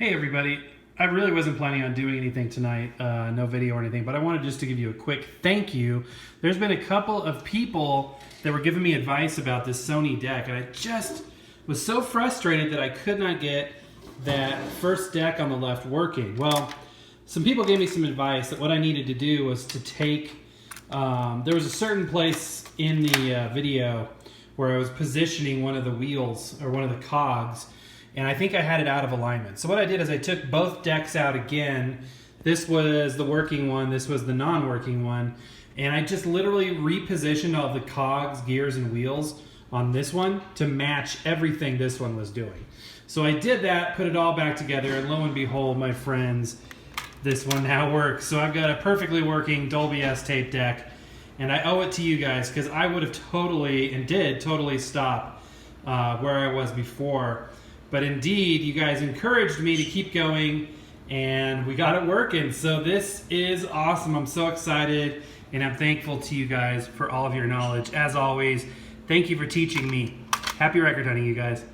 Hey everybody, I really wasn't planning on doing anything tonight, no video or anything, but I wanted just to give you a quick thank you. There's been a couple of people that were giving me advice about this Sony deck, and I just was so frustrated that I could not get that first deck on the left working. Well, some people gave me some advice that what I needed to do was to take, there was a certain place in the video where I was positioning one of the wheels or one of the cogs, and I think I had it out of alignment. So what I did is I took both decks out again. This was the working one, this was the non-working one, and I just literally repositioned all the cogs, gears, and wheels on this one to match everything this one was doing. So I did that, put it all back together, and lo and behold, my friends, this one now works. So I've got a perfectly working Dolby S tape deck, and I owe it to you guys because I would have totally, and did totally stop where I was before. But indeed, you guys encouraged me to keep going, and we got it working. So this is awesome. I'm so excited, and I'm thankful to you guys for all of your knowledge. As always, thank you for teaching me. Happy record hunting, you guys.